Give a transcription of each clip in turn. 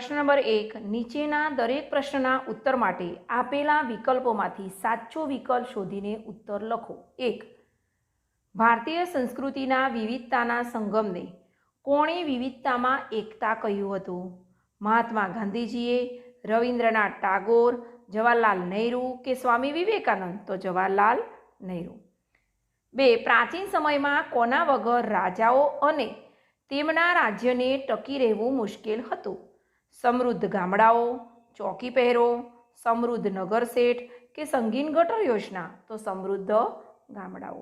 પ્રશ્ન નંબર 1, નીચેના દરેક પ્રશ્નના ઉત્તર માટે આપેલા વિકલ્પોમાંથી સાચો વિકલ્પ શોધીને ઉત્તર લખો. 1. ભારતીય સંસ્કૃતિના વિવિધતાના સંગમને કોણે વિવિધતામાં એકતા કહ્યું હતું? મહાત્મા ગાંધીજીએ, રવિન્દ્રનાથ ટાગોર, જવાહરલાલ નહેરુ કે સ્વામી વિવેકાનંદ? તો જવાહરલાલ નહેરુ. 2. પ્રાચીન સમયમાં કોના વગર રાજાઓ અને તેમના રાજ્યને ટકી રહેવું મુશ્કેલ હતું? સમૃદ્ધ ગામડાઓ, ચોકી પહેરો, સમૃદ્ધ નગરશેઠ કે સંગીન ગટર યોજના? તો સમૃદ્ધ ગામડાઓ.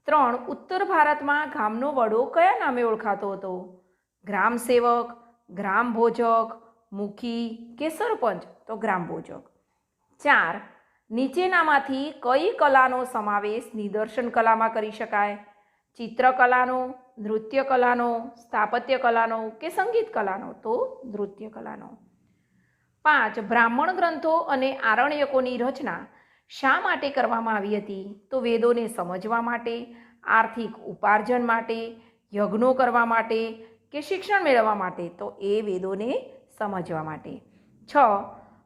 3. ઉત્તર ભારતમાં ગામનો વડો કયા નામે ઓળખાતો હતો? ગ્રામ સેવક, ગ્રામ ભોજક, મુખી કે સરપંચ? તો ગ્રામ ભોજક. 4. નીચેનામાંથી કઈ કલાનો સમાવેશ નિદર્શન કલામાં કરી શકાય? ચિત્રકલાનો, નૃત્ય કલાનો, સ્થાપત્ય કલાનો કે સંગીત કલાનો? તો નૃત્ય કલાનો. 5. બ્રાહ્મણ ગ્રંથો અને આરણ્યકોની રચના શા માટે કરવામાં આવી હતી? તો વેદોને સમજવા માટે, આર્થિક ઉપાર્જન માટે, યજ્ઞો કરવા માટે કે શિક્ષણ મેળવવા માટે? તો એ વેદોને સમજવા માટે. 6.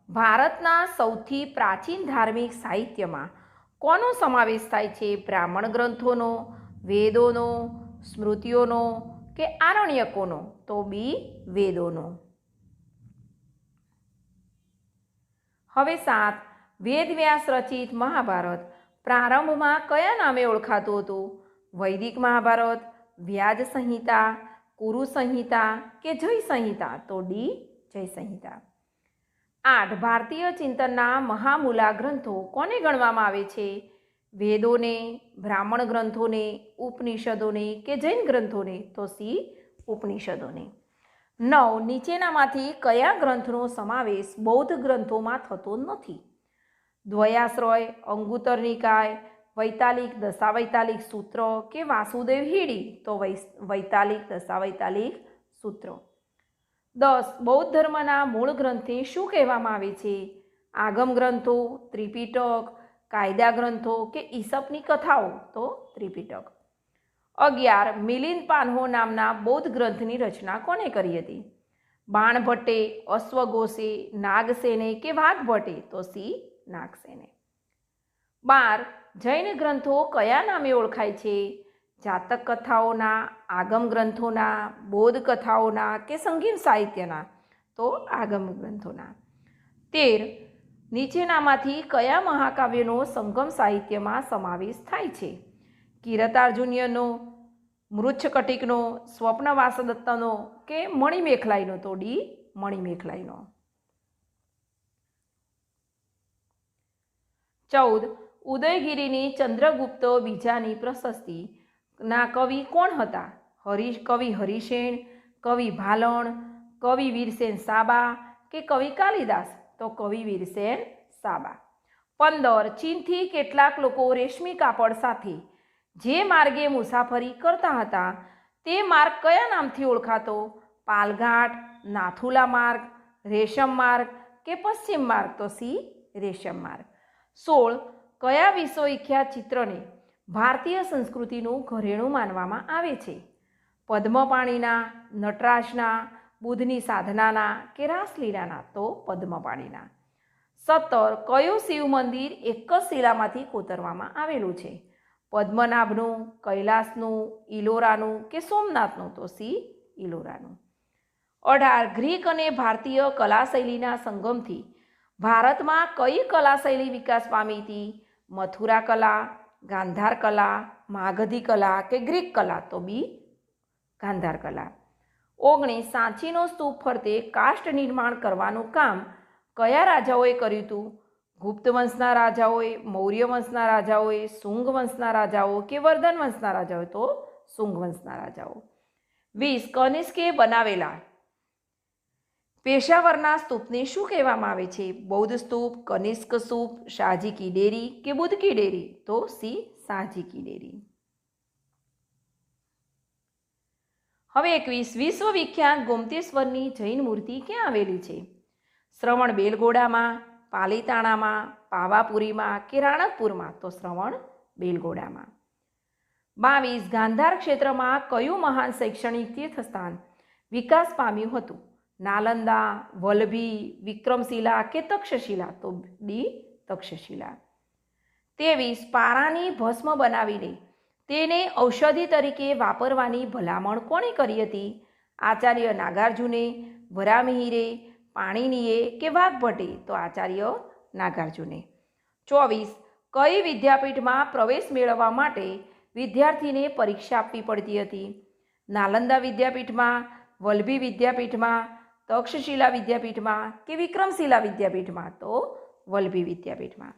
ભારતના સૌથી પ્રાચીન ધાર્મિક સાહિત્યમાં કોનો સમાવેશ થાય છે? બ્રાહ્મણ ગ્રંથોનો, વેદોનો, સ્મૃતિઓનો કે આરણ્યકોનો? તો બી વેદોનો. હવે 7. વેદવ્યાસ રચિત મહાભારત પ્રારંભમાં કયા નામે ઓળખાતું હતું? વૈદિક મહાભારત, વ્યાજ સંહિતા, કુરુ સંહિતા કે જય સંહિતા? તો ડી જય સંહિતા. 8. ભારતીય ચિંતનના મહામૂલા ગ્રંથો કોને ગણવામાં આવે છે? વેદોને, બ્રાહ્મણ ગ્રંથોને, ઉપનિષદોને કે જૈન ગ્રંથોને? તો સી ઉપનિષદોને. 9. નીચેનામાંથી કયા ગ્રંથનો સમાવેશ બૌદ્ધ ગ્રંથોમાં થતો નથી? દ્વયાશ્રય, અંગુત્તર નિકાય, વૈતાલિક દશાવૈતાલિક સૂત્ર કે વાસુદેવ હીડી? તો વૈતાલિક દશાવૈતાલિક સૂત્ર. 10. બૌદ્ધ ધર્મના મૂળ ગ્રંથને શું કહેવામાં આવે છે? આગમ ગ્રંથો, ત્રિપિટક, કાયદા ગ્રંથો કે ઈસપની કથાઓ? તો ત્રિપિટક. 11. મિલિંદ પાન્હો નામના બૌદ્ધ ગ્રંથની રચના કોને કરી હતી? બાણભટ્ટે, અશ્વઘોષે, નાગસેને કે વાઘભટ્ટે? તો સી નાગસેને. 12. જૈન ગ્રંથો કયા નામે ઓળખાય છે? જાતક કથાઓના, આગમ ગ્રંથોના, બૌદ્ધ કથાઓના કે સંગીત સાહિત્યના? તો આગમ ગ્રંથોના. 13. નીચેનામાંથી કયા મહાકાવ્યનો સંગમ સાહિત્યમાં સમાવેશ થાય છે? કિરતાર્જુનીયનો, મૃચ્છકટિકનો, સ્વપ્નવાસદત્તનો કે મણિમેખલાઈનો? તો ડી મણિમેખલાઈનો. 14. ઉદયગીરીની ચંદ્રગુપ્ત બીજાની પ્રશસ્તિના કવિ કોણ હતા? કવિ હરિસેન, કવિ ભાલણ, કવિ વીરસેન સાબા કે કવિ કાલિદાસ? તો કવિ વીરસેન સાબા. 15. ચીનથી કેટલાક લોકો રેશમી કાપડ સાથે જે માર્ગે મુસાફરી કરતા હતા તે માર્ગ કયા નામથી ઓળખાતો? પાલઘાટ, નાથુલા માર્ગ, રેશમ માર્ગ કે પશ્ચિમ માર્ગ? તો સી રેશમ માર્ગ. 16. કયા વિશ્વવિખ્યાત ચિત્રને ભારતીય સંસ્કૃતિનું ઘરેણું માનવામાં આવે છે? પદ્મપાણીના, નટરાજના, બુદ્ધની સાધનાના કે રાસલીલાના? તો પદ્મપાણીના. 17. કયું શિવ મંદિર એક જ શિલામાંથી કોતરવામાં આવેલું છે? પદ્મનાભનું, કૈલાસનું, ઇલોરાનું કે સોમનાથનું? તો સી ઇલોરાનું. 18. ગ્રીક અને ભારતીય કલાશૈલીના સંગમથી ભારતમાં કઈ કલાશૈલી વિકાસ પામી હતી? મથુરા કલા, ગાંધાર કલા, માગધી કલા કે ગ્રીક કલા? તો બી ગાંધાર કલા. 19. સાંચીનો સ્તૂપ ફરતે કાષ્ઠ નિર્માણ કરવાનું કામ કયા રાજાઓએ કર્યું હતું? ગુપ્ત વંશના રાજાઓએ, મૌર્ય વંશના રાજાઓએ, શુંગ વંશના રાજાઓ કે વર્ધન વંશના રાજાઓએ? તો શુંગ વંશના રાજાઓ. 20. કનિષ્કે બનાવેલા પેશાવરના સ્તૂપને શું કહેવામાં આવે છે? બૌદ્ધ સ્તૂપ, કનિષ્ક સ્તૂપ, શાહજી કી ડેરી કે બુદ્ધ કી ડેરી? તો સી શાહજી કી ડેરી. હવે 21. વિશ્વવિખ્યાત ગોમતેશ્વરની જૈન મૂર્તિ ક્યાં આવેલી છે? શ્રવણ બેલગોડામાં, પાલીતાણામાં, પાવાપુરીમાં કે રાણકપુરમાં? તો શ્રવણ બેલગોડામાં. 22. ગાંધાર ક્ષેત્રમાં કયું મહાન શૈક્ષણિક તીર્થસ્થાન વિકાસ પામ્યું હતું? નાલંદા, વલ્લભી, વિક્રમશિલા કે તક્ષશિલા? તો ડી તક્ષશિલા. 23 પારાની ભસ્મ બનાવીને તેને ઔષધિ તરીકે વાપરવાની ભલામણ કોણે કરી હતી? આચાર્ય નાગાર્જુને, વરામિહિરે, પાણિનીએ કે વાઘભટ્ટે? તો આચાર્ય નાગાર્જુને. 24 કઈ વિદ્યાપીઠમાં પ્રવેશ મેળવવા માટે વિદ્યાર્થીને પરીક્ષા આપવી પડતી હતી? નાલંદા વિદ્યાપીઠમાં, વલ્લભી વિદ્યાપીઠમાં, તક્ષશિલા વિદ્યાપીઠમાં કે વિક્રમશિલા વિદ્યાપીઠમાં? તો વલ્લભી વિદ્યાપીઠમાં.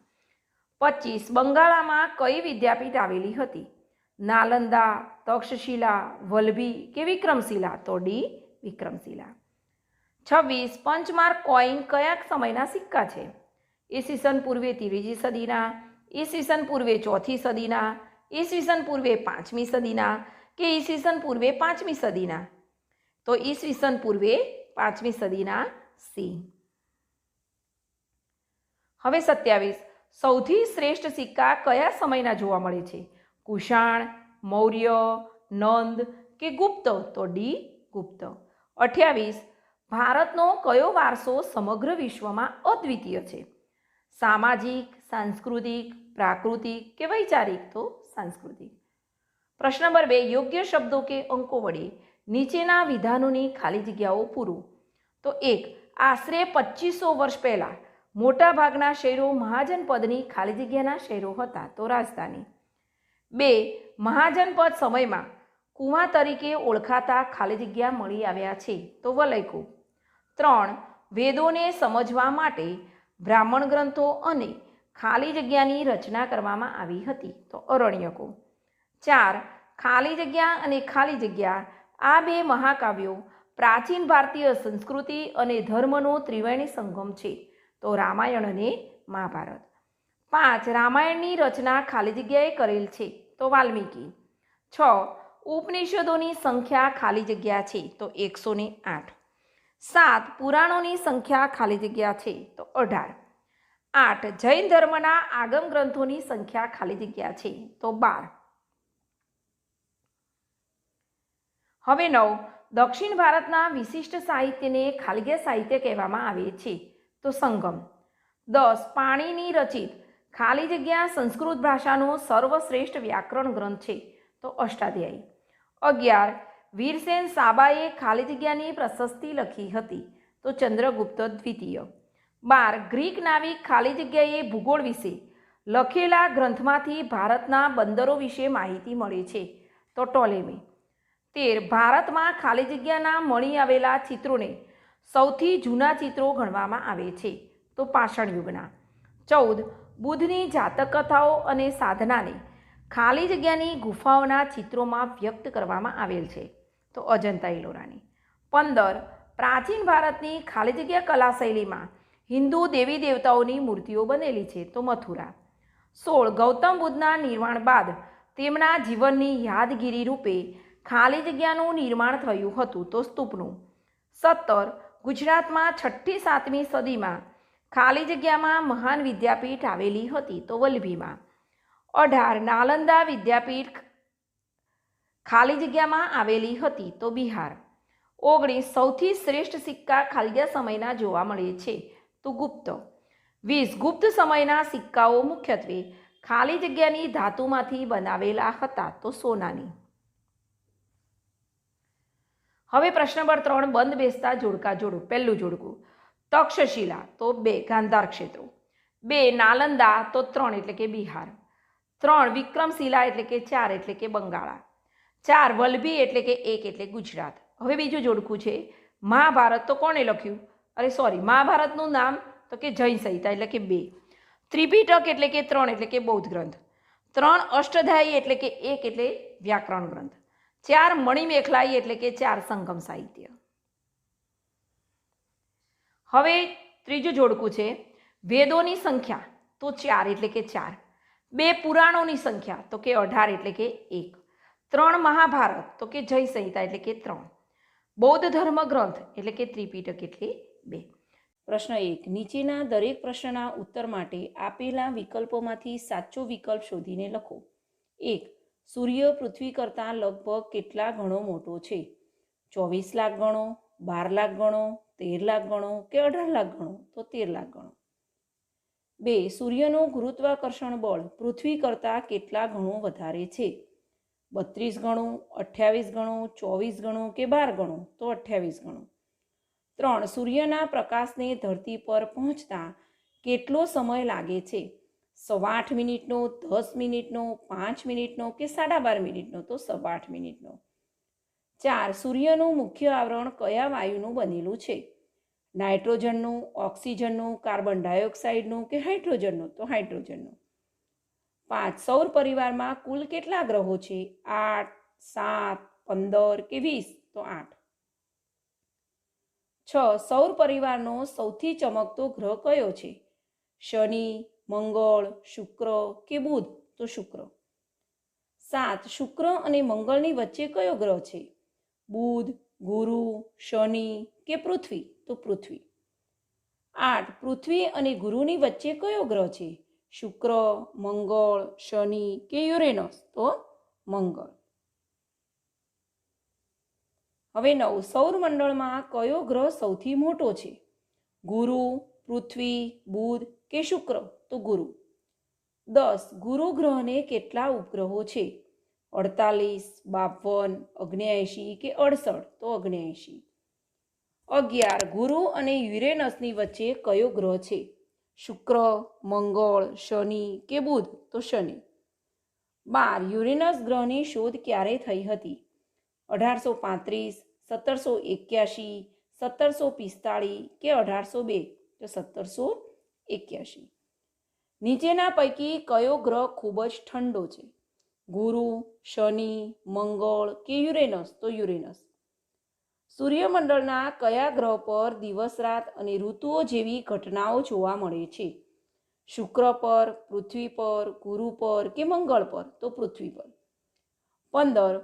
25 બંગાળામાં કઈ વિદ્યાપીઠ આવેલી હતી? નાલંદા, તક્ષશિલા, વલ્લભી કે વિક્રમશિલા? તો ડી વિક્રમશિલા. 26 પંચમાર્ક કોઈન કયા સમયના સિક્કા છે? ઈસવીસન પૂર્વે 3જી સદીના, ઈસવીસન પૂર્વે 4થી સદીના, ઈસવીસન પૂર્વે 5મી સદીના કે ઈસવીસન પૂર્વે 5મી સદીના? તો ઈસવીસન પૂર્વે 5મી સદીના સી. હવે 27 સૌથી શ્રેષ્ઠ સિક્કા કયા સમયના જોવા મળે છે? કુષાણ, મૌર્ય, નંદ કે ગુપ્ત? તો ડી ગુપ્ત. 28 ભારતનો કયો વારસો સમગ્ર વિશ્વમાં અદ્વિતીય છે? સામાજિક, સાંસ્કૃતિક, પ્રાકૃતિક કે વૈચારિક? તો સાંસ્કૃતિક. પ્રશ્ન નંબર 2 યોગ્ય શબ્દો કે અંકો વડે નીચેના વિધાનોની ખાલી જગ્યાઓ પૂરો. તો 1 આશરે 2500 વર્ષ પહેલાં મોટાભાગના શહેરો મહાજનપદની ખાલી જગ્યાના શહેરો હતા? તો રાજધાની. 2 મહાજનપદ સમયમાં કુવા તરીકે ઓળખાતા ખાલી જગ્યા મળી આવ્યા છે? તો વલયકુપ. 3 વેદોને સમજવા માટે બ્રાહ્મણ ગ્રંથો અને ખાલી જગ્યાની રચના કરવામાં આવી હતી? તો અરણ્યકો. 4 ખાલી જગ્યા અને ખાલી જગ્યા આ બે મહાકાવ્યો પ્રાચીન ભારતીય સંસ્કૃતિ અને ધર્મનો ત્રિવેણી સંગમ છે? તો રામાયણ અને મહાભારત. 5 રામાયણની રચના ખાલી જગ્યાએ કરેલ છે? તો વાલ્મીકી. 6 ઉપનિષદોની સંખ્યા ખાલી જગ્યા છે? તો 108. 7 પુરાણોની સંખ્યા ખાલી જગ્યા છે? તો 18. 8 જૈન ધર્મના આગમ ગ્રંથોની સંખ્યા ખાલી જગ્યા છે? તો 12. હવે 9 દક્ષિણ ભારતના વિશિષ્ટ સાહિત્યને ખાલી જગ્યા સાહિત્ય કહેવામાં આવે છે? તો સંગમ. 10 પાણીની રચિત ખાલી જગ્યા સંસ્કૃત ભાષાનો સર્વશ્રેષ્ઠ વ્યાકરણ ગ્રંથ છે? તો અષ્ટાધ્યાયી. 11 વીરસેન સાબાએ ખાલી જગ્યાની પ્રશસ્તિ લખી હતી? તો ચંદ્રગુપ્ત દ્વિતીય. 12 ગ્રીક નાવિક ખાલી જગ્યાએ ભૂગોળ વિશે લખેલા ગ્રંથમાંથી ભારતના બંદરો વિશે માહિતી મળે છે? તો ટોલેમી. 13 ભારતમાં ખાલી જગ્યાના મળી આવેલા ચિત્રોને સૌથી જૂના ચિત્રો ગણવામાં આવે છે? તો પાષાણ યુગના. 14 બુદ્ધની જાતક કથાઓ અને સાધનાને ખાલી જગ્યાની ગુફાઓના ચિત્રોમાં વ્યક્ત કરવામાં આવેલ છે? તો અજંતા ઇલોરાની. 15 પ્રાચીન ભારતની ખાલી જગ્યા કલા શૈલીમાં હિન્દુ દેવી દેવતાઓની મૂર્તિઓ બનેલી છે? તો મથુરા. 16 ગૌતમ બુદ્ધના નિર્વાણ બાદ તેમના જીવનની યાદગીરી રૂપે ખાલી જગ્યાનું નિર્માણ થયું હતું? તો સ્તૂપનું. 17 ગુજરાતમાં 6થી 7મી સદીમાં ખાલી જગ્યામાં મહાન વિદ્યાપીઠ આવેલી હતી? તો વલ્લભીમાં. 18 નાલંદા વિદ્યાપીઠ ખાલી જગ્યામાં આવેલી હતી? તો બિહાર. 19 સૌથી શ્રેષ્ઠ સિક્કા ખાલી જગ્યા સમયના જોવા મળે છે? તો ગુપ્ત. 20 ગુપ્ત સમયના સિક્કાઓ મુખ્યત્વે ખાલી જગ્યાની ધાતુમાંથી બનાવેલા હતા? તો સોનાની. હવે પ્રશ્ન નંબર 3 બંધ બેસતા જોડકા જોડો. પહેલું જોડકું તક્ષશિલા તો 2 ગાંધાર ક્ષેત્રો. 2 નાલંદા તો 3 એટલે કે બિહાર. 3 વિક્રમશિલા એટલે કે 4 એટલે કે બંગાળા. 4 વલ્લભી એટલે કે 1 એટલે ગુજરાત. હવે બીજું જોડકું છે મહાભારત તો કોણે લખ્યું? મહાભારતનું નામ તો કે જૈન સંહિતા એટલે કે 2. ત્રિપિટક એટલે કે 3 એટલે કે બૌદ્ધ ગ્રંથ. 3 અષ્ટાધ્યાયી એટલે કે 1 એટલે વ્યાકરણ ગ્રંથ. 4 મણિમેખલાઈ એટલે કે 4 સંગમ સાહિત્ય. હવે ત્રીજું જોડકું છે વેદોની સંખ્યા તો 4 એટલે કે 4. 2 પુરાણોની સંખ્યા તો કે 18 એટલે કે 1. 3 મહાભારત તો કે જય સંહિતા એટલે કે 3. બૌદ્ધ ધર્મ ગ્રંથ એટલે કે ત્રિપિટક એટલે 2. પ્રશ્ન 1 નીચેના દરેક પ્રશ્નના ઉત્તર માટે આપેલા વિકલ્પોમાંથી સાચો વિકલ્પ શોધીને લખો. 1 સૂર્ય પૃથ્વી કરતાં લગભગ કેટલા ગણો મોટો છે? 24 લાખ ગણો, 12 લાખ ગણો, 13 લાખ ગણો કે 18 લાખ ગણો? તો 13 લાખ ગણો. 2. સૂર્યનું ગુરુત્વાકર્ષણ બળ પૃથ્વી કરતાં કેટલા ગણું વધારે છે? 32 ગણું, 28 ગણું, 24 ગણું કે 12 ગણું? તો 28 ગણું. 3. સૂર્યના પ્રકાશને ધરતી પર પહોંચતા કેટલો સમય લાગે છે? 8:15 મિનિટનો, 10 મિનિટનો, 5 મિનિટનો કે 12:30 મિનિટનો? તો 8:15 મિનિટનો. 4. સૂર્યનું મુખ્ય આવરણ કયા વાયુનું બનેલું છે? નાઇટ્રોજનનું, ઓક્સિજનનું, કાર્બન ડાયોક્સાઇડનું કે હાઇડ્રોજનનું? તો હાઇડ્રોજનનું. 5. સૌર પરિવારમાં કુલ કેટલા ગ્રહો છે? 8, 7, 15 કે 20? તો 8. 6. સૌર પરિવારનો સૌથી ચમકતો ગ્રહ કયો છે? શનિ, મંગળ, શુક્ર કે બુધ? તો શુક્ર. 7. શુક્ર અને મંગળની વચ્ચે કયો ગ્રહ છે? બુધ, ગુરુ, શનિ કે પૃથ્વી? તો પૃથ્વી. 8. પૃથ્વી અને ગુરુની વચ્ચે કયો ગ્રહ છે? શુક્ર, મંગળ, શનિ કે યુરેનસ? તો મંગળ. હવે 9. સૌરમંડળમાં કયો ગ્રહ સૌથી મોટો છે? ગુરુ, પૃથ્વી, બુધ કે શુક્ર? તો ગુરુ. 10. ગુરુ ગ્રહને કેટલા ઉપગ્રહો છે? 48, 52, 79 કે 68? તો 79. 11. ગુરુ અને યુરેનસની વચ્ચે કયો ગ્રહ છે? શુક્ર, મંગળ, શનિ કે બુધ? તો શનિ. 12. યુરેનસ ગ્રહની શોધ ક્યારે થઈ હતી? 1835, 1781, 1745 કે 1802? તો 1781. નીચેના પૈકી કયો ગ્રહ ખૂબ જ ઠંડો છે? ગુરુ, શનિ, મંગળ કે યુરેનસ? તો યુરેનસ. સૂર્યમંડળના કયા ગ્રહ પર દિવસ રાત અને ઋતુઓ જેવી ઘટનાઓ જોવા મળે છે? શુક્ર પર, પૃથ્વી પર, ગુરુ પર કે મંગળ પર? તો પૃથ્વી પર. 15.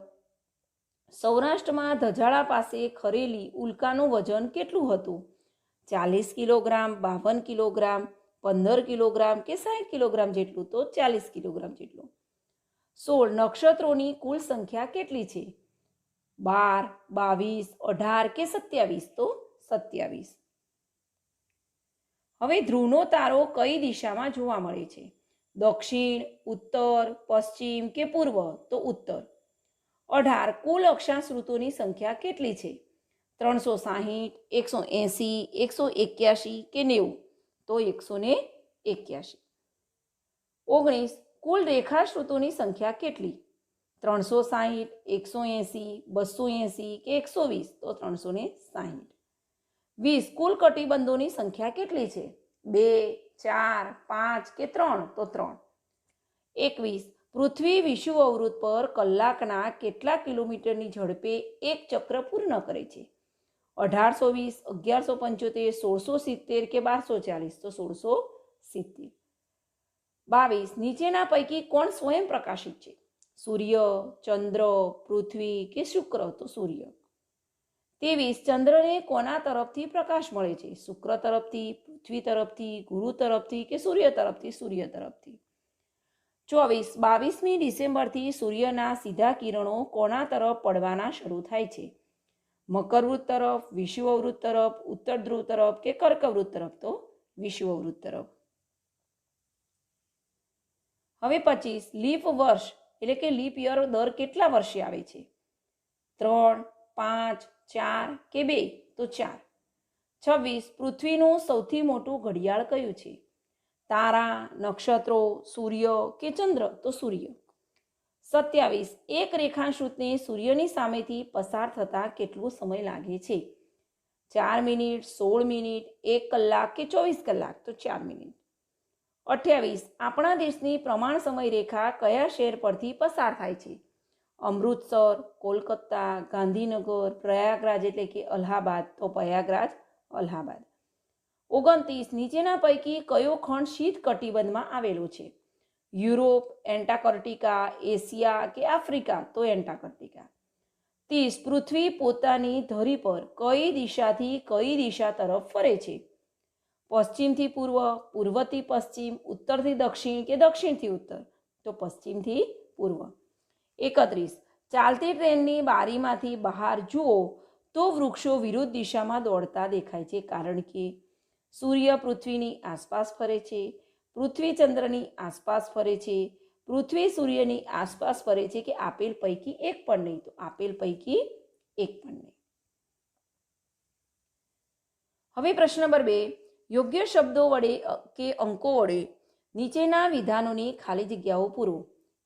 સૌરાષ્ટ્રમાં ધજાળા પાસે ખરેલી ઉલ્કાનું વજન કેટલું હતું? 40 કિલોગ્રામ, 52 કિલોગ્રામ, 15 કિલોગ્રામ કે 60 કિલોગ્રામ જેટલું? તો 40 કિલોગ્રામ જેટલું. 16. નક્ષત્રોની કુલ સંખ્યા કેટલી છે? 12, 22, 18 કે 27? તો 27. હવે ધ્રુવનો તારો કઈ દિશામાં જોવા મળે છે? દક્ષિણ, ઉત્તર, પશ્ચિમ કે પૂર્વ? તો ઉત્તર. 18. કુલ અક્ષાંશ ઋતુની સંખ્યા કેટલી છે? 360, 180, 181 કે 90? તો 181. 19. કુલ રેખાંશ ઋતુની સંખ્યા કેટલી? 360, 180, 280 કે 120? તો 360. 20. કુલ કટિબંધોની સંખ્યા કેટલી છે? 2, 4, 5 કે 3? તો 3. 21. પૃથ્વી વિષુવવૃત્ત પર કલાકના કેટલા કિલોમીટરની ઝડપે એક ચક્ર પૂર્ણ કરે છે? 1820, 1175, 1670 કે 1240? તો 1670. 22. નીચેના પૈકી કોણ સ્વયં પ્રકાશિત છે? સૂર્ય, ચંદ્ર, પૃથ્વી કે શુક્ર? તો સૂર્ય. 23. ચંદ્રને કોના તરફથી પ્રકાશ મળે છે? શુક્ર તરફથી, પૃથ્વી તરફથી, ગુરુ તરફથી કે સૂર્ય તરફથી? સૂર્ય તરફથી. 24. 22મી ડિસેમ્બરથી સૂર્યના સીધા કિરણો કોના તરફ પડવાના શરૂ થાય છે? મકરવૃત્ત તરફ, વિષુવવૃત્ત તરફ, ઉત્તર ધ્રુવ તરફ કે કર્કવૃત્ત તરફ? તો વિષુવવૃત્ત તરફ. હવે 25. લીપ વર્ષ એટલે કે લીપ યર દર કેટલા વર્ષે આવે છે? 3, 5, 4 કે 2? તો 4. 26. પૃથ્વીનું સૌથી મોટું ઘડિયાળ કયું છે? તારા, નક્ષત્રો, સૂર્ય કે ચંદ્ર? તો સૂર્ય. 27. એક રેખાંશવૃત્તને સૂર્યની સામેથી પસાર થતાં કેટલો સમય લાગે છે? 4 મિનિટ, 16 મિનિટ, 1 કલાક કે 24 કલાક? તો 4 મિનિટ. 28. આપણા દેશની પ્રમાણ સમય રેખા કયા શહેર પરથી પસાર થાય છે? અમૃતસર, કોલકાતા, ગાંધીનગર, પ્રયાગરાજ એટલે કે અલ્હાબાદ? તો પ્રયાગરાજ, અલ્હાબાદ. 29. નીચેના પૈકી કયો ખંડ શીત કટિબંધમાં આવેલો છે? યુરોપ, એન્ટાર્કટિકા, એશિયા કે આફ્રિકા? તો એન્ટાર્કટિકા. 30. પૃથ્વી પોતાની ધરી પર કઈ દિશાથી કઈ દિશા તરફ ફરે છે? પશ્ચિમથી પૂર્વ, પૂર્વથી પશ્ચિમ, ઉત્તરથી દક્ષિણ કે દક્ષિણથી ઉત્તર? તો પશ્ચિમથી પૂર્વ. 31. ચાલતી ટ્રેનની બારીમાંથી બહાર જુઓ તો વૃક્ષો વિરુદ્ધ દિશામાં દોડતા દેખાય છે, કારણ કે સૂર્ય પૃથ્વીની આસપાસ ફરે છે, પૃથ્વી ચંદ્રની આસપાસ ફરે છે, પૃથ્વી સૂર્યની આસપાસ ફરે છે, કે આપેલ પૈકી એક પણ નહીં? તો આપેલ પૈકી એક પણ નહીં. હવે પ્રશ્ન નંબર 2, યોગ્ય શબ્દો વડે કે અંકો વડે નીચેના વિધાનોની ખાલી જગ્યાઓ પૂરો.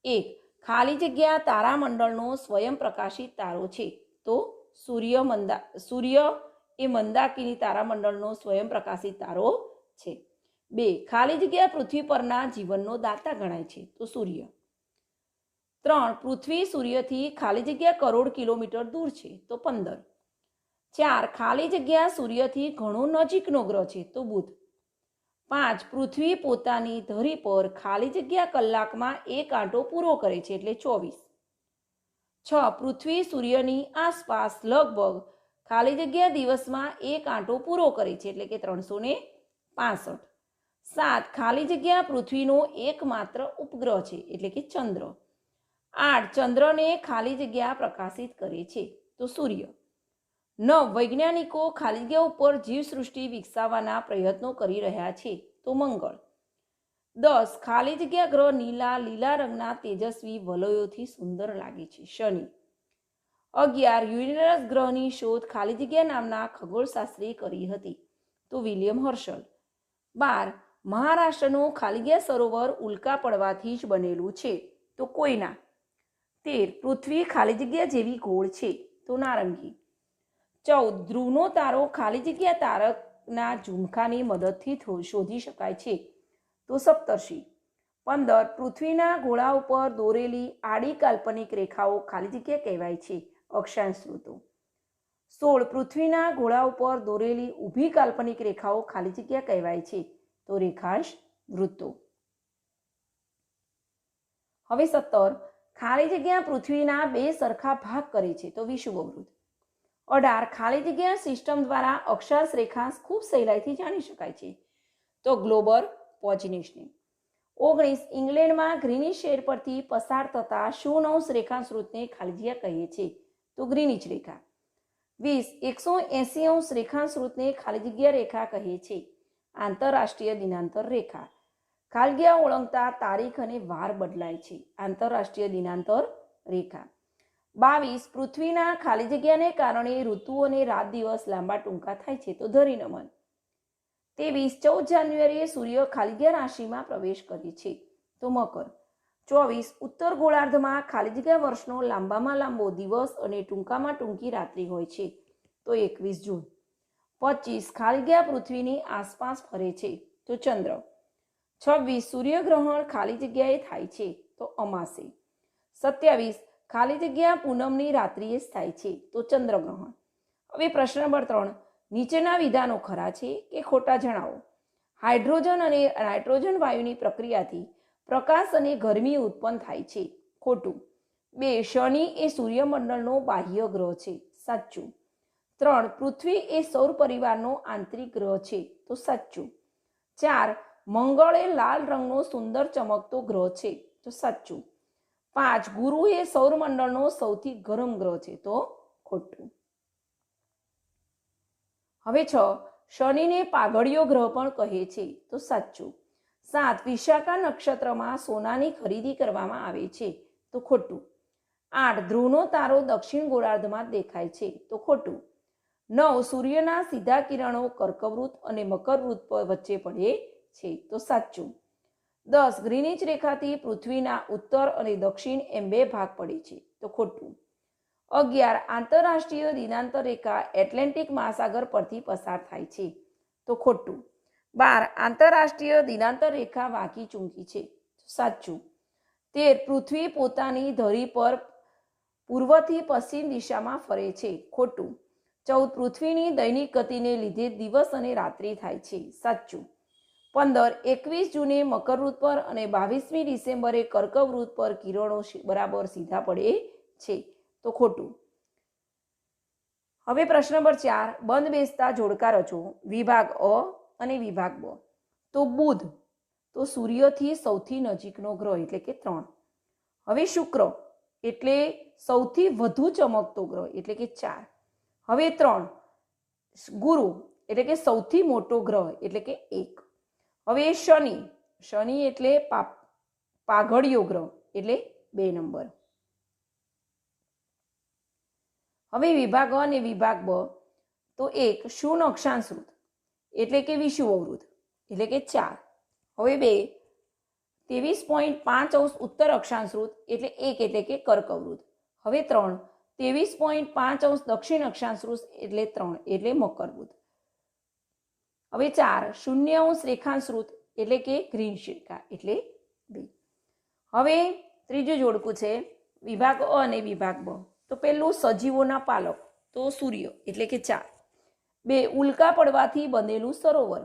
1. ખાલી જગ્યા તારામંડળનો સ્વયં પ્રકાશિત તારો છે. તો સૂર્ય એ મંદાકિની તારામંડળનો સ્વયં પ્રકાશિત તારો છે. 2. ખાલી જગ્યા પૃથ્વી પરના જીવનનો દાતા ગણાય છે. તો સૂર્ય. 3. પૃથ્વી સૂર્યથી ખાલી જગ્યા કરોડ કિલોમીટર દૂર છે. તો 15. 4. ખાલી જગ્યા સૂર્યથી ઘણો નજીકનો ગ્રહ છે. તો બુધ. 5. પૃથ્વી પોતાની ધરી પર ખાલી જગ્યા કલાકમાં એક આંટો પૂરો કરે છે, એટલે 24. 6. પૃથ્વી સૂર્યની આસપાસ લગભગ ખાલી જગ્યા દિવસમાં એક આંટો પૂરો કરે છે, એટલે કે 365. 7. ખાલી જગ્યા પૃથ્વીનો એકમાત્ર ઉપગ્રહ છે, એટલે કે ચંદ્ર. 8. ચંદ્રને ખાલી જગ્યા પ્રકાશિત કરે છે. તો સૂર્ય. 9. વૈજ્ઞાનિકો ખાલી જગ્યા ઉપર જીવસૃષ્ટિ વિકસાવવાના પ્રયત્નો કરી રહ્યા છે. તો મંગળ. 10. ખાલી જગ્યા ગ્રહ લીલા રંગના તેજસ્વી વલયોથી સુંદર લાગે છે. શનિ. 11. યુરેનસ ગ્રહની શોધ ખાલી જગ્યા નામના ખગોળશાસ્ત્રીએ કરી હતી. તો વિલિયમ હર્શલ. 12. મહારાષ્ટ્રનું ખાલી જગ્યા સરોવર ઉલ્કા પડવાથી જ બનેલું છે. તો કોઈના. 13. પૃથ્વી ખાલી જગ્યા જેવી ગોળ છે. તો નારંગી. 14. ધ્રુવનો તારો ખાલી જગ્યા તારકના ઝુમખાની મદદથી શોધી શકાય છે. તો સપ્તર્ષિ. 15. પૃથ્વીના ગોળા ઉપર દોરેલી આડી કાલ્પનિક રેખાઓ ખાલી જગ્યા કહેવાય છે. અક્ષાંશ સ્ત્રોતો. 16. પૃથ્વીના ગોળા ઉપર દોરેલી ઊભી કાલ્પનિક રેખાઓ ખાલી જગ્યા કહેવાય છે. તો રેખાંશ વૃત્તો. હવે 17. ખાલી જગ્યા પૃથ્વીના બે સરખા ભાગ કરે છે. તો વિષુવવૃત્ત. 18. ખાલી જગ્યા સિસ્ટમ દ્વારા અક્ષાંશ રેખાંશ ખૂબ સહેલાઈથી જાણી શકાય છે. તો ગ્લોબલ પોઝિશનિંગ. 19. ઇંગ્લેન્ડમાં ગ્રીનિચ શેર પરથી પસાર થતા 0° રેખાંશ વૃત્તને ખાલી જગ્યા કહીએ છીએ. તો ગ્રીનિચ રેખા. 20. 180° રેખાંશ વૃત્તને ખાલી જગ્યા રેખા કહીએ છીએ. આંતરરાષ્ટ્રીય દિનાંતર રેખા. ખાલી જગ્યા ઓળંગતા તારીખ અને વાર બદલાય છે. આંતરરાષ્ટ્રીય દિનાંતર રેખા. 22. પૃથ્વીના ખાલી જગ્યાને કારણે ઋતુઓ અને રાત દિવસ લાંબા ટૂંકા થાય છે. તો ધરીનમન. 23. 14 જાન્યુઆરીએ સૂર્ય ખાલી જગ્યા રાશિમાં પ્રવેશ કરે છે. તો મકર. 24. ઉત્તર ગોળાર્ધમાં ખાલી જગ્યા વર્ષનો લાંબામાં લાંબો દિવસ અને ટૂંકામાં ટૂંકી રાત્રિ હોય છે. તો 21 જૂન. 25. ખાલી જગ્યા પૃથ્વીની આસપાસ ફરે છે. તો ચંદ્ર. 26. સૂર્યગ્રહણ ખાલી જગ્યાએ થાય છે. તો અમાસે. 27. ખાલી જગ્યા પૂનમની રાત્રિએ જ થાય છે. તો ચંદ્રગ્રહણ. હવે પ્રશ્ન નંબર 3. નીચેના વિધાનો ખરા છે કે ખોટા જણાવો. હાઇડ્રોજન અને નાઇટ્રોજન વાયુની પ્રક્રિયાથી પ્રકાશ અને ગરમી ઉત્પન્ન થાય છે. ખોટું. 2. શનિ એ સૂર્યમંડળનો બાહ્ય ગ્રહ છે. સાચું. 3. પૃથ્વી એ સૌર પરિવારનો આંતરિક ગ્રહ છે. તો સાચું. 4. મંગળ એ લાલ રંગનો સુંદર ચમકતો ગ્રહ છે. તો સાચું. 5. ગુરુ એ સૌરમંડળનો સૌથી ગરમ ગ્રહ છે. તો ખોટું. હવે 6. શનિને પાઘડિયો ગ્રહ પણ કહે છે. તો સાચું. 7. વિશાખા નક્ષત્રમાં સોનાની ખરીદી કરવામાં આવે છે. તો ખોટું. 8. ધ્રુવનો તારો દક્ષિણ ગોળાર્ધમાં દેખાય છે. તો ખોટું. 9. સૂર્યના સીધા કિરણો કર્કવૃત્ત અને મકરવૃત્ત વચ્ચે પડે છે. તો સાચું. 10. ગ્રીનિચ રેખાથી પૃથ્વીના ઉત્તર અને દક્ષિણ એમ બે ભાગ પડે છે. તો ખોટું. 11. આંતરરાષ્ટ્રીય દિનાંતર રેખા એટલાન્ટિક મહાસાગર પરથી પસાર થાય છે. તો ખોટું. 12. આંતરરાષ્ટ્રીય દિનાંતર રેખા વાંકી ચૂંકી છે. તો સાચું. 13. પૃથ્વી પોતાની ધરી પર પૂર્વથી પશ્ચિમ દિશામાં ફરે છે. ખોટું. 14. પૃથ્વીની દૈનિક ગતિને લીધે દિવસ અને રાત્રિ થાય છે. સાચું. 15. 21 જૂને મકરવૃત્ત પર અને 22મી ડિસેમ્બરે કર્કવૃત્ત પર કિરણો બરાબર સીધા પડે છે. તો ખોટું. હવે પ્રશ્ન નંબર 4. બંધ બેસતા જોડકા રચો. વિભાગ અ અને વિભાગ બ. તો બુધ તો સૂર્યથી સૌથી નજીકનો ગ્રહ એટલે કે 3. હવે શુક્ર એટલે સૌથી વધુ ચમકતો ગ્રહ એટલે કે 4. હવે 3 ગુરુ એટલે કે સૌથી મોટો ગ્રહ એટલે કે 1. હવે શનિ, શનિ એટલે પાઘડિયો ગ્રહ એટલે 2 નંબર. હવે વિભાગ અ અને વિભાગ બ, તો 1 શૂન્ય અક્ષાંશવૃત એટલે કે વિષુવવૃત્ત એટલે કે 4. હવે 2 23.5 ઉત્તર અક્ષાંશવૃત્ત એટલે 1 એટલે કે કર્કવૃત્ત. હવે 3 23.5 દક્ષિણ અક્ષાંશવૃત્ત એટલે 3 એટલે મકરવૃત્ત. હવે 4 0 રેખાંશવૃત્ત એટલે કે ગ્રીનશિકા એટલે 2. હવે ત્રીજું જોડકું છે વિભાગ અ અને વિભાગ બ. તો પહેલું સજીવોના પાલક તો સૂર્ય એટલે કે 4. 2 ઉલ્કા પડવાથી બનેલું સરોવર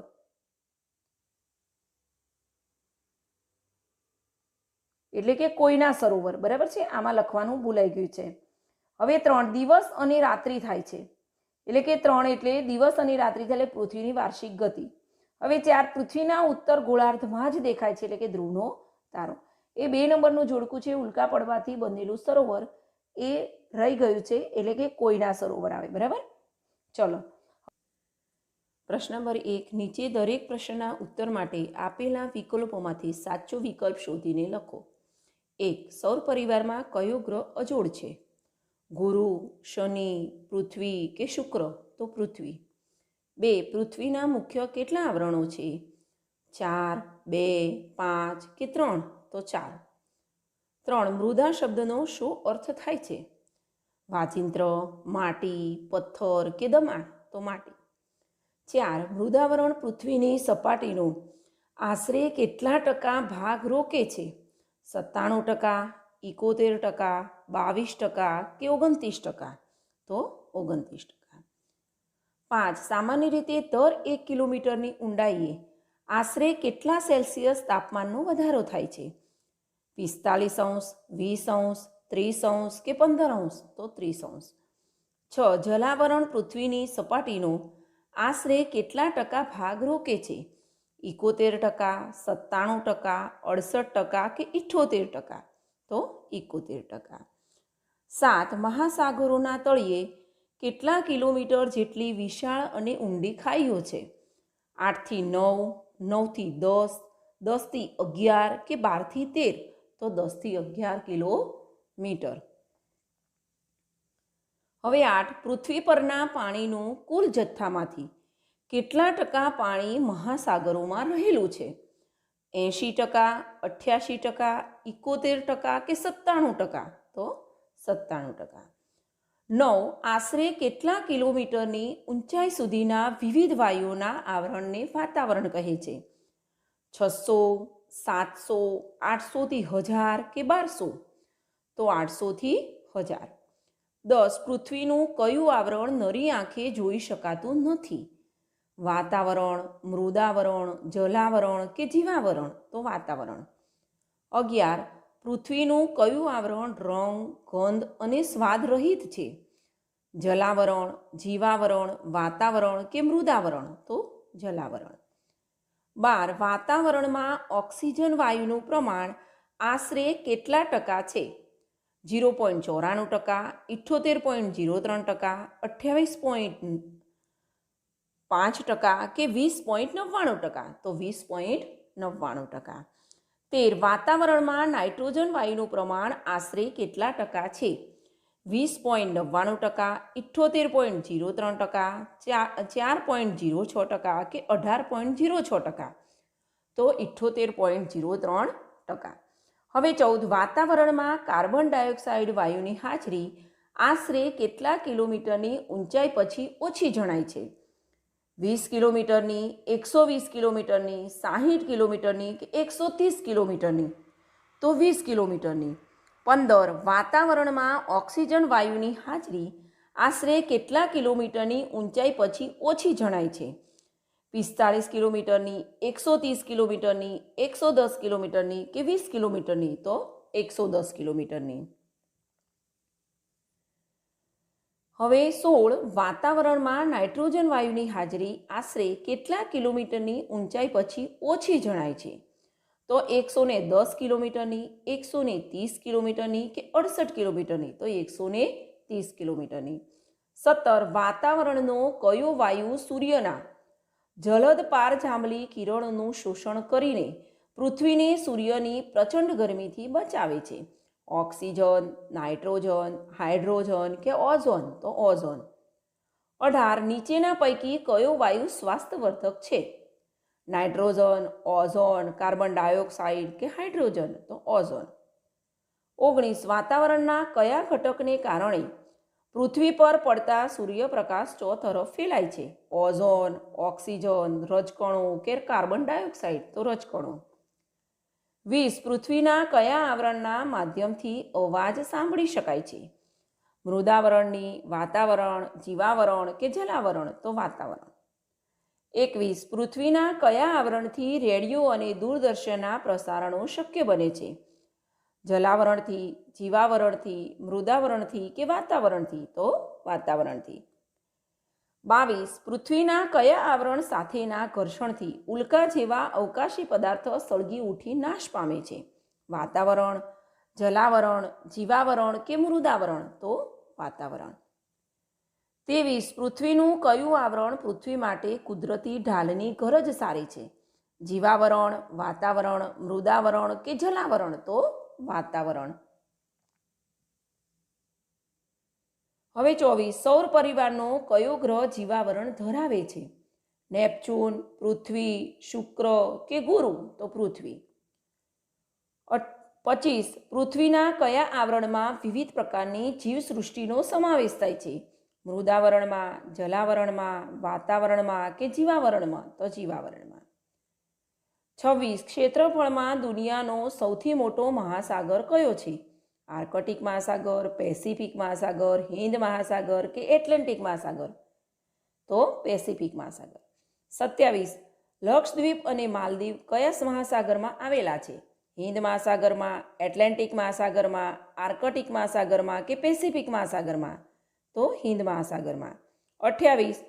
એટલે કે કોઈના સરોવર, બરાબર છે, આમાં લખવાનું ભૂલાઈ ગયું છે. હવે 3 દિવસ અને રાત્રિ થાય છે એટલે કે 3 એટલે દિવસ અને રાત્રિ થાય એટલે પૃથ્વીની વાર્ષિક ગતિ. હવે 4 પૃથ્વીના ઉત્તર ગોળાર્ધમાં જ દેખાય છે એટલે કે ધ્રુવનો તારો. એ 2 નંબરનું જોડકું છે ઉલ્કા પડવાથી બનેલું સરોવર, એ રહી ગયું છે એટલે કે કોઈના સરોવર આવે, બરાબર. ચલો પ્રશ્ન નંબર 1, નીચે દરેક પ્રશ્નના ઉત્તર માટે આપેલા વિકલ્પોમાંથી સાચો વિકલ્પ શોધીને લખો. 1 સૌર પરિવારમાં કયો ગ્રહ અજોડ છે? ગુરુ, શનિ, પૃથ્વી કે શુક્ર? તો પૃથ્વી. 2 પૃથ્વીના મુખ્ય કેટલા આવરણો છે? 4, 2, 5 કે 3? તો 4. 3 મૃદા શબ્દનો શું અર્થ થાય છે? વાજિંત્ર, માટી, પથ્થર કે દમાણ? તો માટી. 4 મૃદાવરણ પૃથ્વીની સપાટીનો આશરે કેટલા ટકા ભાગ રોકે છે? 97%, 71%, 22% કે 29%? તો 29%. 5 સામાન્ય રીતે દર 1 કિલોમીટરની ઊંડાઈએ આશરે કેટલા સેલ્સિયસ તાપમાનનો વધારો થાય છે? 45°, 20°, 30° કે 15°? તો 30°. 6 જલાવરણ પૃથ્વીની સપાટીનો આશરે કેટલા ટકા ભાગ રોકે છે? 71%, 97%, 68% કે 78%? તો 71%. 7 મહાસાગરોના તળિયે કેટલા કિલોમીટર જેટલી વિશાળ અને ઊંડી ખાઈઓ છે? 8 થી 9, 9 થી 10, 10 થી 11 કે 12 થી 13? તો 10 થી 11 કિલોમીટર. હવે 8 પૃથ્વી પરના પાણીનું કુલ જથ્થામાંથી કેટલા ટકા પાણી મહાસાગરોમાં રહેલું છે? 80%, 88%, 71% કે 97%? તો 97%. 9 આશરે કેટલા કિલોમીટરની ઊંચાઈ સુધીના વિવિધ વાયુઓના આવરણને વાતાવરણ કહે છે? 600, 700, 800 થી 1000 કે 1200? તો 800 થી 1000. 10 પૃથ્વીનું કયું આવરણ નરી આંખે જોઈ શકાતું નથી? વાતાવરણ, મૃદાવરણ, જલાવરણ કે જીવાવરણ? તો વાતાવરણ. 11 પૃથ્વીનું કયું આવરણ રંગ, ગંધ અને સ્વાદ રહિત છે? જલાવરણ, જીવાવરણ, વાતાવરણ કે મૃદાવરણ? તો જલાવરણ. 12 વાતાવરણમાં ઓક્સિજન વાયુનું પ્રમાણ આશરે કેટલા ટકા છે? 0.94%, 78.03%, 28.5% કે 20.99%? તો 20.99%. 13 વાતાવરણમાં નાઇટ્રોજન વાયુનું પ્રમાણ આશરે કેટલા ટકા છે? 20.99%, 78.03%, 4.06% કે 18.06%? તો 78.03%. હવે 14 વાતાવરણમાં કાર્બન ડાયોક્સાઇડ વાયુની હાજરી આશરે કેટલા કિલોમીટરની ઊંચાઈ પછી ઓછી જણાય છે? 20 કિલોમીટરની, 120 કિલોમીટરની, 60 કિલોમીટરની કે 130 કિલોમીટરની? તો 20 કિલોમીટરની. 15 વાતાવરણમાં ઓક્સિજન વાયુની હાજરી આશરે કેટલા કિલોમીટરની ઊંચાઈ પછી ઓછી જણાય છે? 45 કિલોમીટરની, 130 કિલોમીટરની, 110 કિલોમીટરની કે 20 કિલોમીટરની? તો 110 કિલોમીટરની. હવે 16 વાતાવરણમાં નાઇટ્રોજન વાયુની હાજરી આશરે કેટલા કિલોમીટરની ઊંચાઈ પછી ઓછી જણાય છે? તો 110 કિલોમીટરની, 130 કિલોમીટરની કે 68 કિલોમીટરની? તો 130 કિલોમીટરની. 17 વાતાવરણનો કયો વાયુ સૂર્યના જલદ પારજાંબલી કિરણોનું શોષણ કરીને પૃથ્વીને સૂર્યની પ્રચંડ ગરમીથી બચાવે છે? ઓક્સિજન, નાઇટ્રોજન, હાઇડ્રોજન કે ઓઝોન? તો ઓઝોન. 18 નીચેના પૈકી કયો વાયુ સ્વાસ્થ્યવર્ધક છે? નાઇટ્રોજન, ઓઝોન, કાર્બન ડાયોક્સાઇડ કે હાઇડ્રોજન? તો ઓઝોન. 19 વાતાવરણના કયા ઘટકને કારણે પૃથ્વી પર પડતા સૂર્યપ્રકાશ ચોતરફ ફેલાય છે? ઓઝોન, ઓક્સિજન, રજકણો કે કાર્બન ડાયોક્સાઇડ? તો રજકણો. 20 પૃથ્વીના કયા આવરણના માધ્યમથી અવાજ સાંભળી શકાય છે? મૃદાવરણની, વાતાવરણ, જીવાવરણ કે જલાવરણ? તો વાતાવરણ. 21 પૃથ્વીના કયા આવરણથી રેડિયો અને દૂરદર્શનના પ્રસારણો શક્ય બને છે? જલાવરણથી, જીવાવરણથી, મૃદાવરણથી કે વાતાવરણથી? તો વાતાવરણથી. 22 પૃથ્વીના કયા આવરણ સાથેના ઘર્ષણથી ઉલ્કા જેવા અવકાશી પદાર્થો સળગી ઉઠી નાશ પામે છે? વાતાવરણ, જલાવરણ, જીવાવરણ કે મૃદાવરણ? તો વાતાવરણ. 23 પૃથ્વીનું કયું આવરણ પૃથ્વી માટે કુદરતી ઢાલની ગરજ સારી છે? જીવાવરણ, વાતાવરણ, મૃદાવરણ કે જલાવરણ? તો વાતાવરણ. હવે 24 સૌર પરિવારનો કયો ગ્રહ જીવાવરણ ધરાવે છે? નેપચ્યુન, પૃથ્વી, શુક્ર કે ગુરુ? તો પૃથ્વી. 25 પૃથ્વીના કયા આવરણમાં વિવિધ પ્રકારની જીવસૃષ્ટિનો સમાવેશ થાય છે? મૃદાવરણમાં, જલાવરણમાં, વાતાવરણમાં કે જીવાવરણમાં? તો જીવાવરણમાં. 26 ક્ષેત્રફળમાં દુનિયાનો સૌથી મોટો મહાસાગર કયો છે? આર્કટિક મહાસાગર, પેસિફિક મહાસાગર, હિન્દ મહાસાગર કે એટલાન્ટિક મહાસાગર? તો પેસિફિક મહાસાગર. 27 લક્ષદ્વીપ અને માલદીવ કયા મહાસાગરમાં આવેલા છે? હિન્દ મહાસાગરમાં, એટલાન્ટિક મહાસાગરમાં, આર્કટિક મહાસાગરમાં કે પેસિફિક મહાસાગરમાં? તો હિન્દ મહાસાગરમાં. 28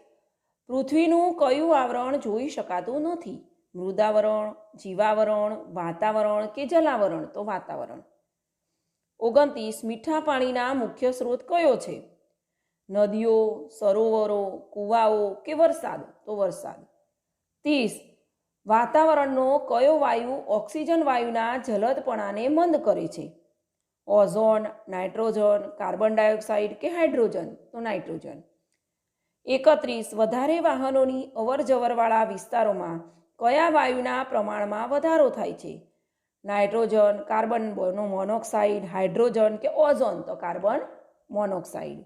પૃથ્વીનું કયું આવરણ જોઈ શકાતું નથી? મૃદાવરણ, જીવાવરણ, વાતાવરણ કે જલાવરણ? તો વાતાવરણ. 29 મીઠા પાણીના મુખ્ય સ્ત્રોત કયો છે? નદીઓ, સરોવરો, કૂવાઓ કે વરસાદ? તો વરસાદ. 30 વાતાવરણનો કયો વાયુ ઓક્સિજન વાયુના જલદપણાને મંદ કરે છે? ઓઝોન, નાઇટ્રોજન, કાર્બન ડાયોક્સાઇડ કે હાઇડ્રોજન? તો નાઇટ્રોજન. 31 વધારે વાહનોની અવરજવરવાળા વિસ્તારોમાં કયા વાયુના પ્રમાણમાં વધારો થાય છે? નાઇટ્રોજન, કાર્બન મોનોક્સાઇડ, હાઇડ્રોજન કે ઓઝોન? તો કાર્બન મોનોક્સાઇડ.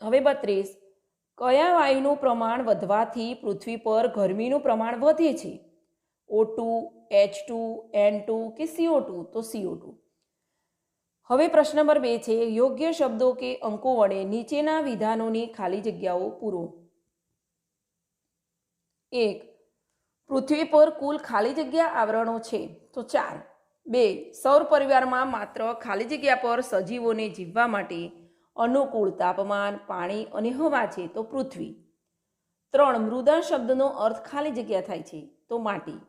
હવે 32 કયા વાયુનું પ્રમાણ વધવાથી પૃથ્વી પર ગરમીનું પ્રમાણ વધે છે? O2, H2, N2 કે CO2? તો CO2. હવે પ્રશ્ન નંબર 2 છે યોગ્ય શબ્દો કે અંકો વડે નીચેના વિધાનોની ખાલી જગ્યાઓ પૂરો. 1 પૃથ્વી પર કુલ ખાલી જગ્યા આવરણો છે? તો 4. 2 સૌર પરિવારમાં માત્ર ખાલી જગ્યા પર સજીવોને જીવવા માટે અનુકૂળ તાપમાન, પાણી અને હવા છે? તો પૃથ્વી. 3 મૃદા શબ્દનો અર્થ ખાલી જગ્યા થાય છે? તો માટી.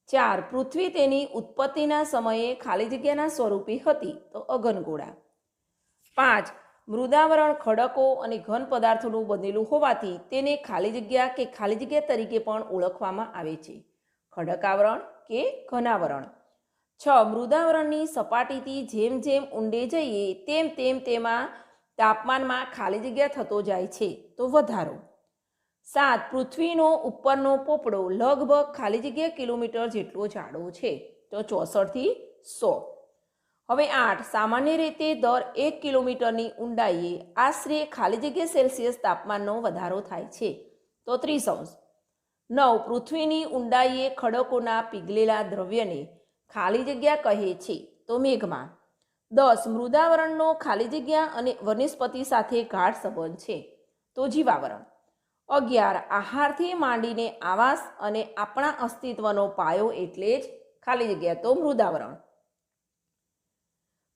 4 પૃથ્વી તેની ઉત્પત્તિના સમયે ખાલી જગ્યાના સ્વરૂપે હતી? તો અગનગોળા. 5 મૃદાવરણ ખડકો અને ઘન પદાર્થોનું બનેલું હોવાથી તેને ખાલી જગ્યા કે ખાલી જગ્યા તરીકે પણ ઓળખવામાં આવે છે. ખડકાવરણ કે ઘનાવરણ. 6 મૃદાવરણની સપાટીથી જેમ જેમ ઊંડે જઈએ તેમ તેમ તેમાં તાપમાનમાં ખાલી જગ્યા થતો જાય છે? તો વધારો. 7 પૃથ્વીનો ઉપરનો પોપડો લગભગ ખાલી જગ્યા કિલોમીટર જેટલો જાડો છે? તો 64 થી 100. હવે 8 સામાન્ય રીતે દર 1 કિલોમીટરની ઊંડાઈએ આશરે ખાલી જગ્યા સેલ્સિયસ તાપમાનનો વધારો થાય છે? તો 30°. 9 પૃથ્વીની ઊંડાઈએ ખડકોના પીગળેલા દ્રવ્યને ખાલી જગ્યા કહે છે? તો મેઘમાં. 10 મૃદાવરણનો ખાલી જગ્યા અને વનસ્પતિ સાથે ગાઢ સંબંધ છે? તો જીવાવરણ. 11 આહારથી માંડીને આવાસ અને આપણા અસ્તિત્વનો પાયો એટલે જ ખાલી જગ્યા? તો મૃદાવરણ.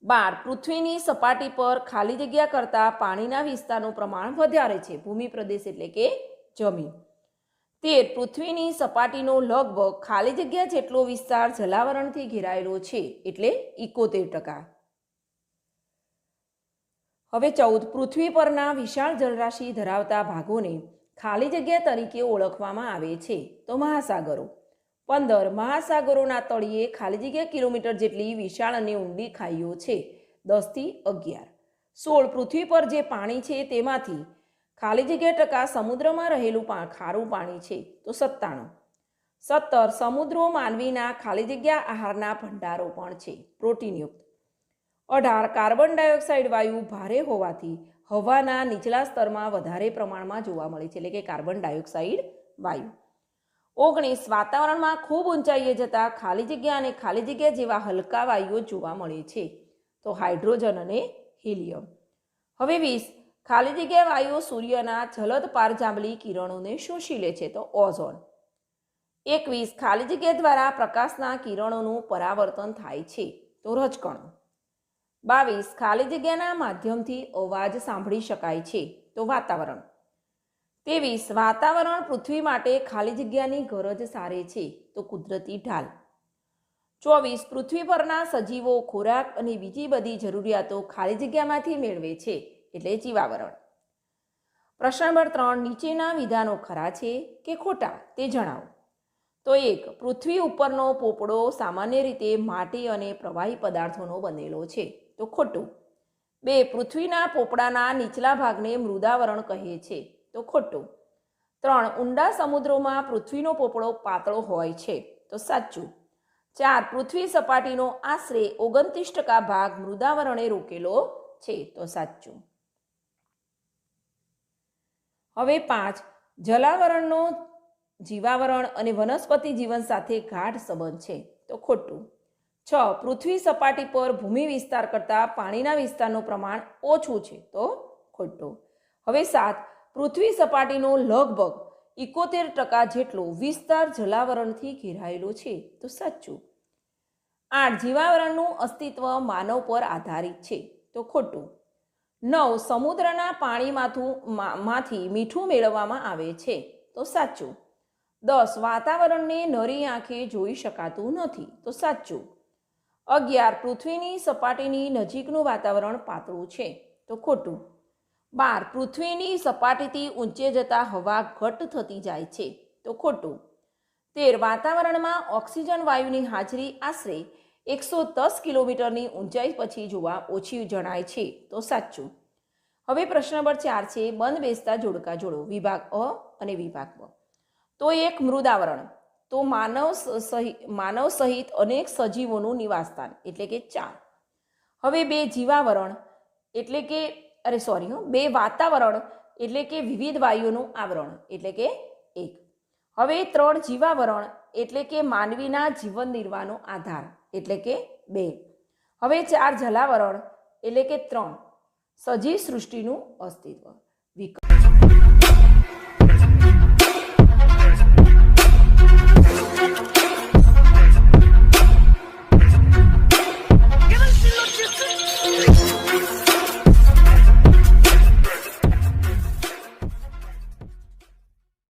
12 પૃથ્વીની સપાટી પર ખાલી જગ્યા કરતાં પાણીના વિસ્તારનું પ્રમાણ વધારે છે? ભૂમિ પ્રદેશ એટલે કે જમીન. 13 પૃથ્વીની સપાટીનો લગભગ ખાલી જગ્યા જેટલો વિસ્તાર જલાવરણથી ઘેરાયેલો છે? એટલે 71%. હવે 14 પૃથ્વી પરના વિશાળ જળરાશિ ધરાવતા ભાગોને ખાલી જગ્યા તરીકે ઓળખવામાં આવે છે તો મહાસાગરો. 15 મહાસાગરોના તળિયે ખાલી જગ્યા કિલોમીટર જેટલી વિશાળ અને ઊંડી ખાઈઓ છે 10 થી 11. 16 પૃથ્વી પર જે પાણી છે તેમાંથી ખાલી જગ્યા ટકા સમુદ્રમાં રહેલું ખારું પાણી છે તો 97. 17 સમુદ્રો માનવીના ખાલી જગ્યા આહારના ભંડારો પણ છે પ્રોટીનયુક્ત. 18 કાર્બન ડાયોક્સાઇડ વાયુ ભારે હોવાથી હવાના નીચલા સ્તરમાં વધારે પ્રમાણમાં જોવા મળે છે, એટલે કે કાર્બન ડાયોક્સાઇડ વાયુ. 19 વાતાવરણમાં ખૂબ ઊંચાઈએ જતા ખાલી જગ્યા અને ખાલી જગ્યા જેવા હલકા વાયુઓ જોવા મળે છે તો હાઇડ્રોજન અને હિલિયમ. હવે 20 ખાલી જગ્યા વાયુઓ સૂર્યના જલદ પારજાંબલી કિરણોને શોષી લે છે તો ઓઝોન. 21 ખાલી જગ્યા દ્વારા પ્રકાશના કિરણોનું પરાવર્તન થાય છે તો રજકણો. 22 ખાલી જગ્યાના માધ્યમથી અવાજ સાંભળી શકાય છે તો વાતાવરણ. 23 વાતાવરણ પૃથ્વી માટે ખાલી જગ્યાની ગરજ સારે છે તો કુદરતી ઢાલ. 24 પૃથ્વી પરના સજીવો ખોરાક અને બીજી બધી જરૂરિયાતો ખાલી જગ્યામાંથી મેળવે છે એટલે જીવાવરણ. પ્રશ્ન નંબર 3 નીચેના વિધાનો ખરા છે કે ખોટા તે જણાવો. તો 1 પૃથ્વી ઉપરનો પોપડો સામાન્ય રીતે માટી અને પ્રવાહી પદાર્થોનો બનેલો છે તો ખોટું. 2 પૃથ્વીના પોપડાના નીચલા ભાગને મૃદાવરણ કહે છે તો ખોટું. 3 ઊંડા સમુદ્રોમાં પૃથ્વીનો પોપડો પાતળો હોય છે તો સાચું. 4 પૃથ્વી સપાટીનો આશરે 29% ભાગ મૃદાવરણે રોકેલો છે તો સાચું. હવે 5 જલાવરણનો જીવાવરણ અને વનસ્પતિ જીવન સાથે ગાઢ સંબંધ છે તો ખોટું. 6 પૃથ્વી સપાટી પર ભૂમિ વિસ્તાર કરતાં પાણીના વિસ્તારનું પ્રમાણ ઓછું છે તો ખોટું. હવે 7 પૃથ્વી સપાટીનો લગભગ 71% જેટલો વિસ્તાર જલાવરણથી ઘેરાયેલો છે તો સાચું. 8 જીવાવરણનું અસ્તિત્વ માનવ પર આધારિત છે તો ખોટું. 9 સમુદ્રના પાણીમાંથી મીઠું મેળવવામાં આવે છે તો સાચું. 10 વાતાવરણને નરી આંખે જોઈ શકાતું નથી તો સાચું. 11 પૃથ્વીની સપાટીની નજીકનું વાતાવરણ પાતળું છે તો ખોટું. 12 પૃથ્વીની સપાટીથી ઊંચે જતા હવા ઘટ થતી જાય છે તો ખોટું. 13 વાતાવરણમાં ઓક્સિજન વાયુની હાજરી આશરે 110 કિલોમીટરની ઊંચાઈ પછી જોવા ઓછી જણાય છે તો સાચું. હવે પ્રશ્ન નંબર 4 છે બંધ બેસતા જોડકા જોડો. વિભાગ અ અને વિભાગ બ. તો 1 મૃદાવરણ તો માનવ સહિત અનેક સજીવોનું નિવાસસ્થાન એટલે કે 4. હવે 2 જીવાવરણ એટલે કે 2 વાતાવરણ એટલે કે વિવિધ વાયુઓનું આવરણ એટલે કે 1. હવે 3 જીવાવરણ એટલે કે માનવીના જીવન નિર્વાહનો આધાર એટલે કે 2. હવે 4 જલાવરણ એટલે કે 3 સજીવ સૃષ્ટિનું અસ્તિત્વ. વિકલ્પ